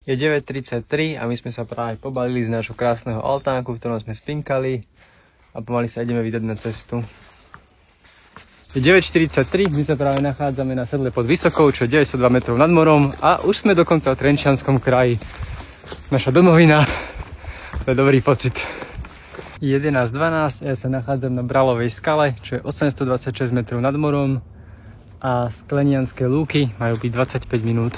Je 9:33 a my sme sa práve pobalili z nášho krásneho altánku, v ktorom sme spinkali a pomaly sa ideme vydať na cestu. Je 9:43, my sa práve nachádzame na sedle pod Vysokou, čo je 902 metrov nad morom a už sme dokonca v Trenčianskom kraji. Naša domovina, to je dobrý pocit. 11:12, ja sa nachádzam na Bralovej skale, čo je 826 metrov nad morom a Sklenianske lúky majú byť 25 minút.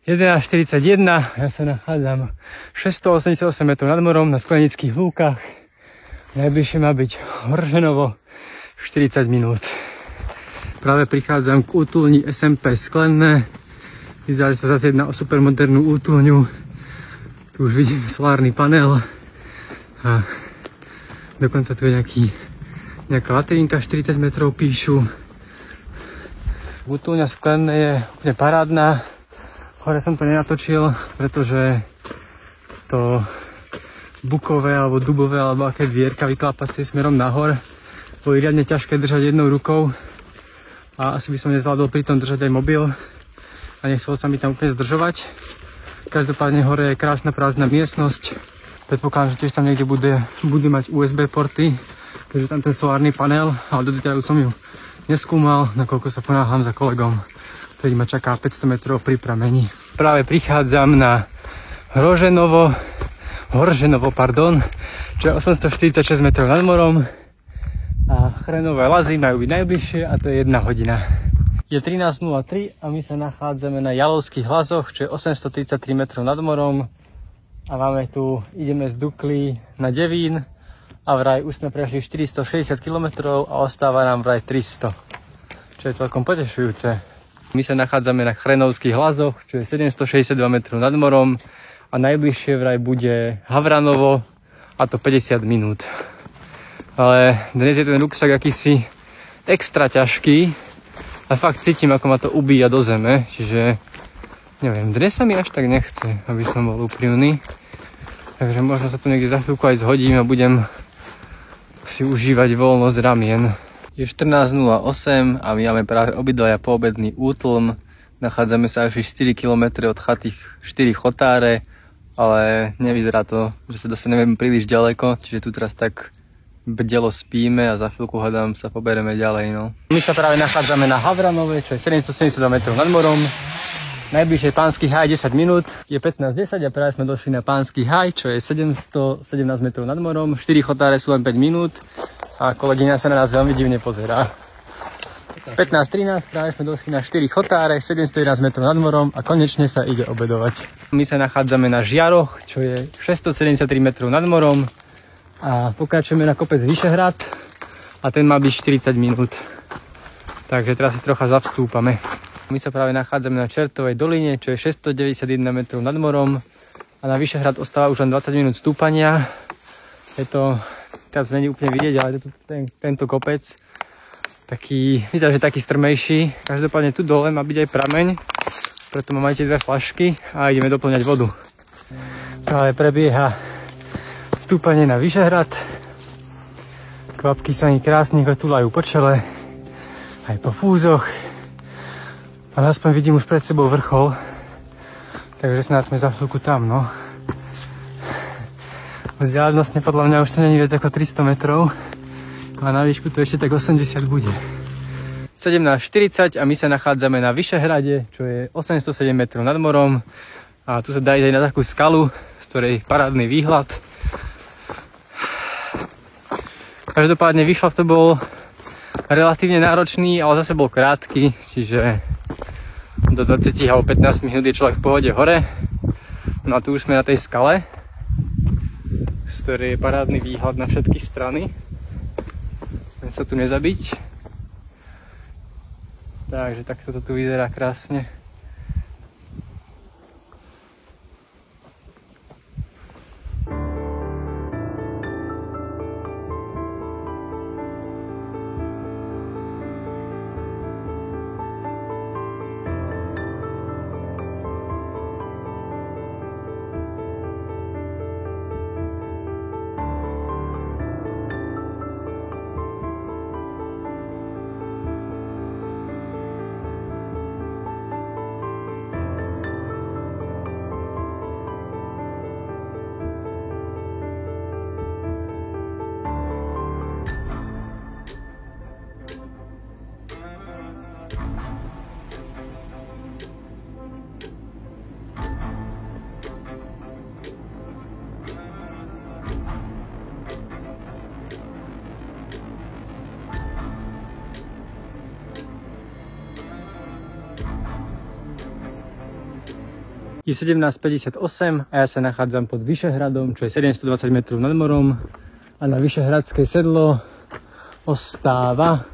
Je 11:41, ja sa nachádzam 688 metrov nad morom na Sklenických lúkach. Najbližšie má byť Horženovo 40 minút. Práve prichádzam k útulni SMP Sklenné. Vyzerá, že sa zase jedná o supermodernú útulňu. Tu už vidím solárny panel a dokonca tu je nejaká latrínka 40 metrov píšu. Útulňa Sklenné je úplne parádna. Hore som to nenatočil, pretože to bukové alebo dubové alebo aké dvierka vyklápacie smerom nahor boli riadne ťažké držať jednou rukou a asi by som nezvládol pritom držať aj mobil a nechcel sa mi tam úplne zdržovať. Každopádne hore je krásna prázdna miestnosť. Predpokladám, že tiež tam niekde budú mať USB porty, keďže tam ten solárny panel, ale do detailu som ju neskúmal, nakoľko sa ponáhľam za kolegom, ktorý ma čaká 500 metrov pri prameni. Práve prichádzam na Horženovo, čo je 846 metrov nad morom a chrenové lazy majú byť najbližšie a to je 1 hodina. Je 13:03 a my sa nachádzame na Jalovských lazoch, čo je 833 metrov nad morom a ideme z Dukly na Devín a vraj už sme prešli 460 km a ostáva nám vraj 300, čo je celkom potešujúce. My sa nachádzame na Chrenovských lazoch, čo je 762 metrov nad morom a najbližšie vraj bude Havranovo a to 50 minút. Ale dnes je ten ruksak akýsi extra ťažký a fakt cítim, ako ma to ubíja do zeme, čiže neviem, dnes sa mi až tak nechce, aby som bol úprimný. Takže možno sa tu niekde za chvíľku aj zhodím a budem si užívať voľnosť ramien. Je 14:08 a my máme práve obidvaja poobedný útlm. Nachádzame sa až 4 km od chaty 4 chotáre, ale nevyzerá to, že sa dostaneme príliš ďaleko, čiže tu teraz tak bdelo spíme a za chvíľku hádam sa poberieme ďalej. No. My sa práve nachádzame na Havranove, čo je 772 metrov nad morom. Najbližšie Pánsky Háj 10 minút, je 15:10 a práve sme došli na Pánsky Háj, čo je 717 metrov nad morom. 4 chotáre sú len 5 minút. A kolegyňa sa na nás veľmi divne pozerá. 15:13, práve sme došli na 4 chotáre, 711 metrov nad morom a konečne sa ide obedovať. My sa nachádzame na Žiaroch, čo je 673 metrov nad morom a pokračujeme na kopec Vyšehrad a ten má byť 40 minút. Takže teraz si trocha zavstúpame. My sa práve nachádzame na Čertovej doline, čo je 691 metrov nad morom a na Vyšehrad ostáva už len 20 minút stúpania. Je to teraz není úplne vidieť, ale tento kopec vyzerá, že taký strmejší. Každopádne tu dole má byť aj prameň, preto mám aj tie 2 flašky a ideme doplňať vodu. Práve prebieha stúpanie na Vyšehrad. Kvapky sa mi krásne kotúľajú po čele, aj po fúzoch. A aspoň vidím už pred sebou vrchol, takže snáď sme za chvíľku tam, no. Vzdialenostne podľa mňa už to není viac ako 300 metrov a na výšku to ešte tak 80 bude. 17:40 a my sa nachádzame na Vyšehrade, čo je 807 metrov nad morom a tu sa dá ísť aj na takú skalu, z ktorej parádny výhľad. Každopádne výšľah to bol relatívne náročný, ale zase bol krátky, čiže Do 20 alebo 15 minút je človek v pohode hore. No a tu už sme na tej skale, z ktorej je parádny výhľad na všetky strany. Len sa tu nezabiť. Takže takto to tu vyzerá krásne. Je 17:58 a ja sa nachádzam pod Vyšehradom, čo je 720 metrov nad morom. A na Vyšehradské sedlo ostáva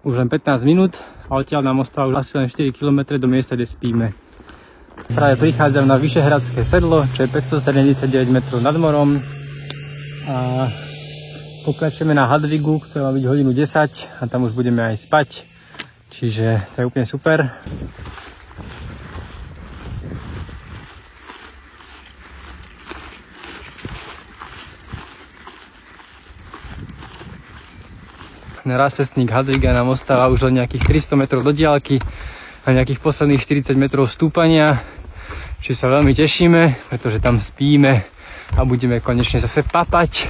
už len 15 minút a odtiaľ nám ostáva asi len 4 km do miesta, kde spíme. Práve prichádzam na Vyšehradské sedlo, čo je 579 metrov nad morom. A pokračujeme na Hadvigu, ktorá má byť hodinu 10 a tam už budeme aj spať. Čiže to je úplne super. Rastesník Hadviga nám ostáva už len nejakých 300 metrov do diaľky a nejakých posledných 40 metrov stúpania. Čiže sa veľmi tešíme, pretože tam spíme a budeme konečne zase papať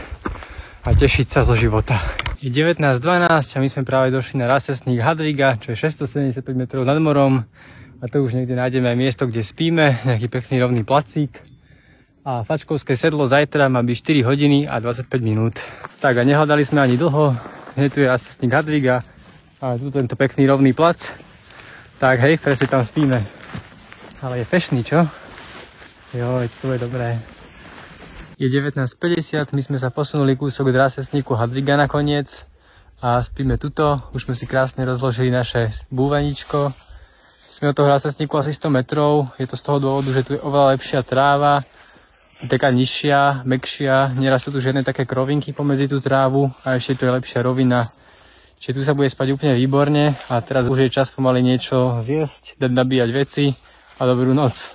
a tešiť sa zo života. Je 19:12 a my sme práve došli na Rastesník Hadviga, čo je 675 metrov nad morom. A to už niekde nájdeme aj miesto, kde spíme, nejaký pekný rovný placík. A Fačkovské sedlo zajtra má byť 4 hodiny a 25 minút. Tak a nehľadali sme ani dlho. Hneď tu je Rastesník Hadviga a tu tento pekný rovný plac. Tak hej, presne tam spíme. Ale je fešný, čo? Joj, to je dobré. Je 19:50, my sme sa posunuli kúsok od Rastesníku Hadviga nakoniec a spíme tuto. Už sme si krásne rozložili naše búvaníčko. Sme od toho Rastesníku asi 100 metrov. Je to z toho dôvodu, že tu je oveľa lepšia tráva. Taká nižšia, mäkšia, nerastú tu žiadne také krovinky pomedzi tú trávu a ešte tu je lepšia rovina. Čiže tu sa bude spať úplne výborne a teraz už je čas pomaly niečo zjesť, dať nabíjať veci a dobrú noc.